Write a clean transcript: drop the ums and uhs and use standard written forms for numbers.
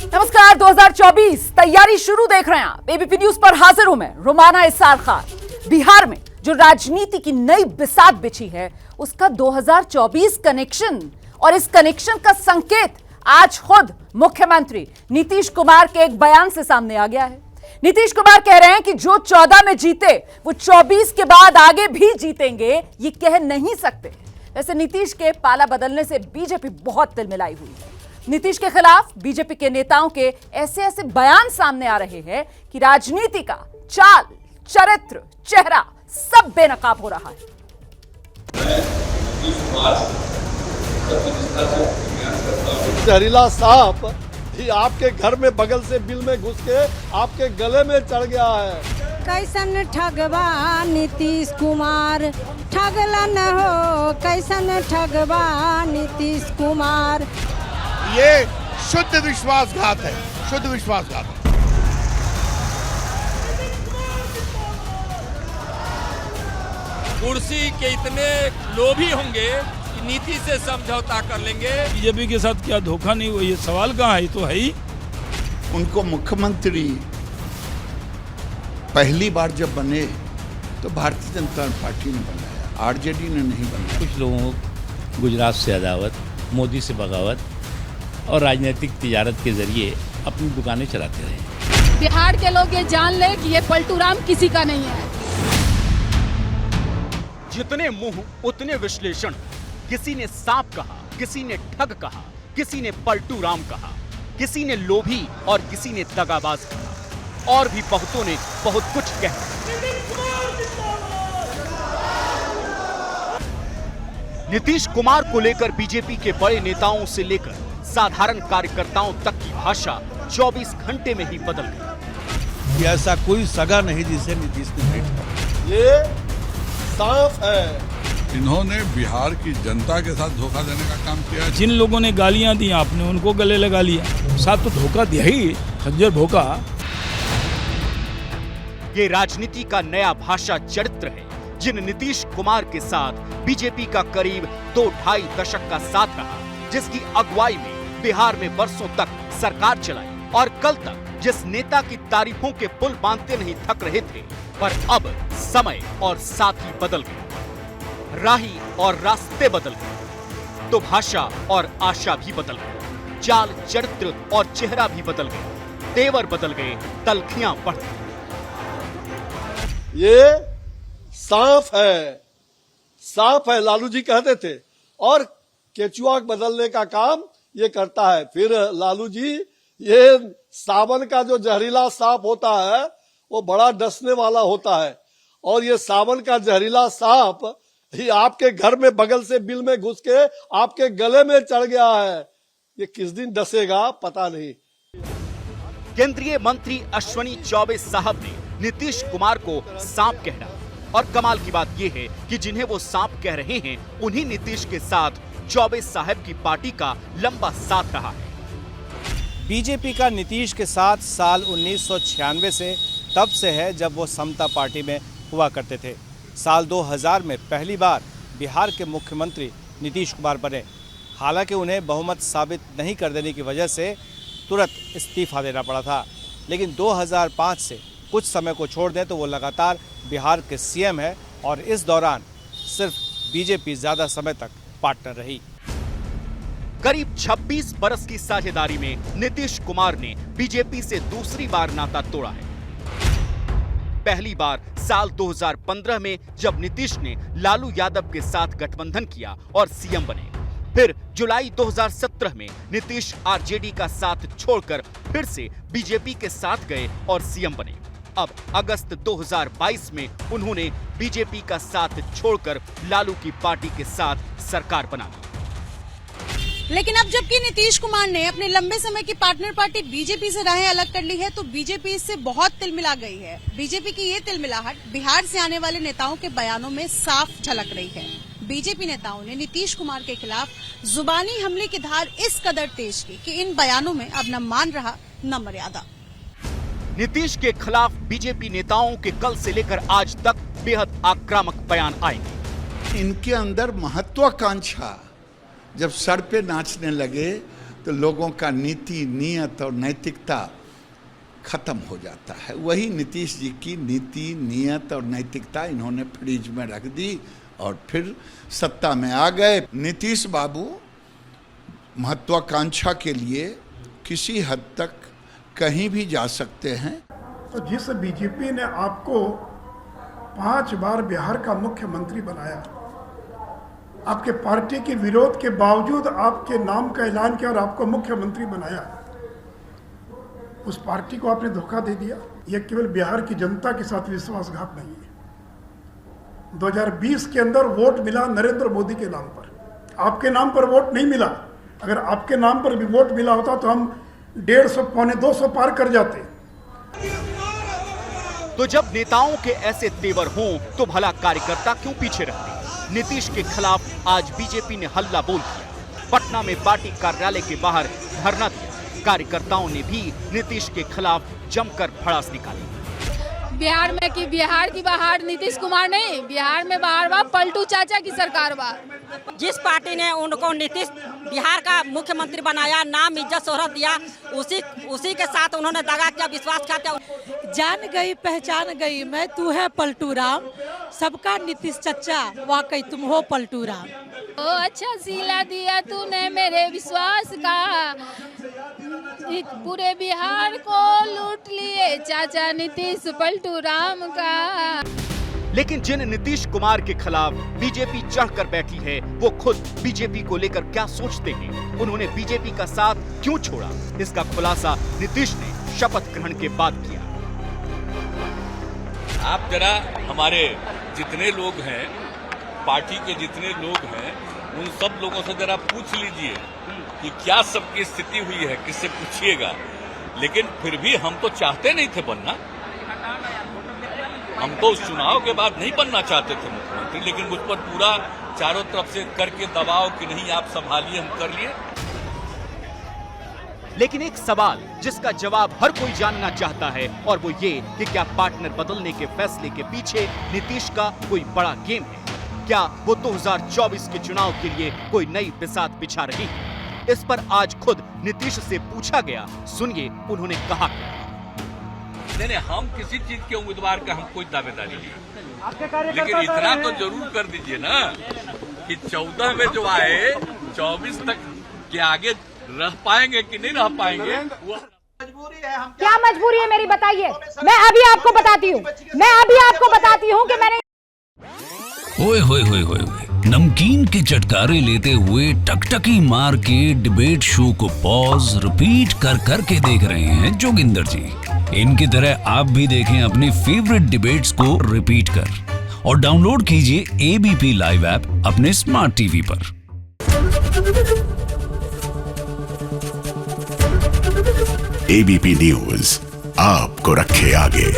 नमस्कार। 2024 तैयारी शुरू देख रहे हैं आप। एबीपी न्यूज पर हाजिर हूं मैं रुमाना इस्सार खान। बिहार में जो राजनीति की नई बिसात बिछी है उसका 2024 कनेक्शन, और इस कनेक्शन का संकेत आज खुद मुख्यमंत्री नीतीश कुमार के एक बयान से सामने आ गया है। नीतीश कुमार कह रहे हैं कि जो 14 में जीते वो 24 के बाद आगे भी जीतेंगे, ये कह नहीं सकते। वैसे नीतीश के पाला बदलने से बीजेपी बहुत तिलमिलाई हुई है। नीतीश के खिलाफ बीजेपी के नेताओं के ऐसे ऐसे बयान सामने आ रहे हैं कि राजनीति का चाल, चरित्र, चेहरा सब बेनकाब हो रहा है। जहरीला सांप ही आपके घर में बगल से बिल में घुस के आपके गले में चढ़ गया है। कैसन ठगवा नीतीश कुमार, ठगला न हो कैसन ठगवा नीतीश कुमार। ये शुद्ध विश्वासघात है, शुद्ध विश्वासघात है। कुर्सी के इतने लोभी होंगे कि नीति से समझौता कर लेंगे। बीजेपी के साथ क्या धोखा नहीं हुआ, ये सवाल कहाँ है? तो है ही। उनको मुख्यमंत्री पहली बार जब बने तो भारतीय जनता पार्टी ने बनाया, आरजेडी ने नहीं बनाया। कुछ लोगों को गुजरात से अदावत, मोदी से बगावत और राजनीतिक तिजारत के जरिए अपनी दुकानें चलाते रहे। बिहार के लोग ये जान ले कि ये पलटू राम किसी का नहीं है। जितने मुंह उतने विश्लेषण। किसी ने सांप कहा, किसी ने ठग कहा, किसी ने पलटू राम कहा, किसी ने लोभी और किसी ने दगाबाज कहा, और भी बहुतों ने बहुत कुछ कहा। नीतीश कुमार को लेकर बीजेपी के बड़े नेताओं से लेकर साधारण कार्यकर्ताओं तक की भाषा 24 घंटे में ही बदल गई। ऐसा कोई सगा नहीं जिसे नीतीश ने भेंट किया। ये सांप है। इन्होंने बिहार की जनता के साथ धोखा देने का काम किया। जिन लोगों ने गालियां दी आपने उनको गले लगा लिया, साथ तो धोखा दिया ही, खंजर भोका। ये राजनीति का नया भाषा चरित्र है जिन नीतीश कुमार के साथ बीजेपी का करीब 2-2.5 दशक का साथ रहा, जिसकी अगुवाई में बिहार में बरसों तक सरकार चलाई, और कल तक जिस नेता की तारीफों के पुल बांधते नहीं थक रहे थे, पर अब समय और साथी बदल गए, राही और रास्ते बदल गए, तो भाषा और आशा भी बदल गई, चाल, चरित्र और चेहरा भी बदल गए, तेवर बदल गए, तलखियां बढ़ गई। ये सांप है, सांप है लालू जी कहते थे, और केचुआ बदलने का काम ये करता है। फिर लालू जी, ये सावन का जो जहरीला सांप होता है वो बड़ा डसने वाला होता है, और ये सावन का जहरीला सांप ही आपके घर में बगल से बिल में घुस के आपके गले में चढ़ गया है। ये किस दिन डसेगा पता नहीं। केंद्रीय मंत्री अश्विनी चौबे साहब ने नीतीश कुमार को सांप कहना, और कमाल की बात यह है कि जिन्हें वो सांप कह रहे हैं उन्हीं नीतीश के साथ चौबे साहब की पार्टी का लंबा साथ रहा है। बीजेपी का नीतीश के साथ साल 1996 से तब से है जब वो समता पार्टी में हुआ करते थे। साल 2000 में पहली बार बिहार के मुख्यमंत्री नीतीश कुमार बने। हालांकि उन्हें बहुमत साबित नहीं कर देने की वजह से तुरंत इस्तीफा देना पड़ा था, लेकिन 2005 से कुछ समय को छोड़ दें तो वो लगातार बिहार के सीएम है, और इस दौरान सिर्फ बीजेपी ज्यादा समय तक पार्टनर रही। करीब 26 बरस की साझेदारी में नीतीश कुमार ने बीजेपी से दूसरी बार नाता तोड़ा है। पहली बार साल 2015 में जब नीतीश ने लालू यादव के साथ गठबंधन किया और सीएम बने। फिर जुलाई 2017 में नीतीश आरजेडी का साथ छोड़कर फिर से बीजेपी के साथ गए और सीएम बने। अब अगस्त 2022 में उन्होंने बीजेपी का साथ छोड़कर लालू की पार्टी के साथ सरकार बना ली। लेकिन अब जबकि नीतीश कुमार ने अपने लंबे समय की पार्टनर पार्टी बीजेपी से राहें अलग कर ली है, तो बीजेपी इससे बहुत तिलमिला गई है। बीजेपी की ये तिलमिलाहट बिहार से आने वाले नेताओं के बयानों में साफ झलक रही है। बीजेपी नेताओं ने नीतीश कुमार के खिलाफ जुबानी हमले की धार इस कदर तेज की कि इन बयानों में अब न मान रहा न मर्यादा। नीतीश के खिलाफ बीजेपी नेताओं के कल से लेकर आज तक बेहद आक्रामक बयान आएंगे। इनके अंदर महत्वाकांक्षा जब सर पे नाचने लगे तो लोगों का नीति, नियत और नैतिकता खत्म हो जाता है। वही नीतीश जी की नीति, नियत और नैतिकता इन्होंने फ्रीज में रख दी और फिर सत्ता में आ गए। नीतीश बाबू महत्वाकांक्षा के लिए किसी हद तक कहीं भी जा सकते हैं। तो जिस बीजेपी ने आपको 5 बार बिहार का मुख्यमंत्री बनाया, आपके पार्टी के विरोध के बावजूद आपके नाम का ऐलान किया और आपको मुख्यमंत्री बनाया, उस पार्टी को आपने धोखा दे दिया। यह केवल बिहार की जनता के साथ विश्वासघात नहीं है। 2020 के अंदर वोट मिला नरेंद्र मोदी के नाम पर, आपके नाम पर वोट नहीं मिला। अगर आपके नाम पर भी वोट मिला होता तो हम 150 पौने 200 पार कर जाते। तो जब नेताओं के ऐसे तेवर हों तो भला कार्यकर्ता क्यों पीछे रहते? नीतीश के खिलाफ आज बीजेपी ने हल्ला बोल किया। पटना में पार्टी कार्यालय के बाहर धरना दिया। कार्यकर्ताओं ने भी नीतीश के खिलाफ जमकर भड़ास निकाली। बिहार में कि बिहार की बाहर नीतीश कुमार नहीं, बिहार में बाहर बा पलटू चाचा की सरकार बा। जिस पार्टी ने उनको नीतीश बिहार का मुख्यमंत्री बनाया, नाम इज्जत शोहरत दिया, उसी के साथ उन्होंने दगा किया, विश्वासघात किया। जान गई पहचान गई मैं, तू है पलटू राम, सबका नीतीश चचा, वाकई तुम हो पलटू राम। ओ अच्छा सिला दिया तूने मेरे विश्वास का, पूरे बिहार को लूट लिए चाचा नीतीश पलटू राम का। लेकिन जिन नीतीश कुमार के खिलाफ बीजेपी चढ़कर बैठी है, वो खुद बीजेपी को लेकर क्या सोचते हैं, उन्होंने बीजेपी का साथ क्यों छोड़ा, इसका खुलासा नीतीश ने शपथ ग्रहण के बाद किया। आप जरा हमारे जितने लोग हैं, पार्टी के जितने लोग हैं, उन सब लोगों से जरा पूछ लीजिए कि क्या सबकी स्थिति हुई है, किससे पूछिएगा। लेकिन फिर भी हम तो चाहते नहीं थे बनना, हम तो उस चुनाव के बाद नहीं बनना चाहते थे मुख्यमंत्री, लेकिन मुझ पर पूरा चारों तरफ से करके दबाव कि नहीं आप संभालिए, हम कर लिए। लेकिन एक सवाल जिसका जवाब हर कोई जानना चाहता है, और वो ये कि क्या पार्टनर बदलने के फैसले के पीछे नीतीश का कोई बड़ा गेम है? क्या वो 2024 के चुनाव के लिए कोई नई बिसात बिछा रही है? इस पर आज खुद नीतीश से पूछा गया, सुनिए उन्होंने कहा। नहीं, हम किसी चीज के उम्मीदवार का हम कोई दावेदारी नहीं, लेकिन इतना तो जरूर कर दीजिए ना कि 14 में जो आए 24 तक के आगे रह पाएंगे कि नहीं रह पाएंगे। क्या मजबूरी है मेरी, बताइए। मैं अभी आपको बताती हूँ कि मैंने ओए होए होए होए नमकीन के चटकारे लेते हुए टकटकी मार के डिबेट शो को पॉज रिपीट कर करके देख रहे हैं जोगिंदर जी। इनकी तरह आप भी देखें अपनी फेवरेट डिबेट्स को रिपीट कर, और डाउनलोड कीजिए एबीपी लाइव ऐप अपने स्मार्ट टीवी पर। एबीपी न्यूज आपको रखे आगे।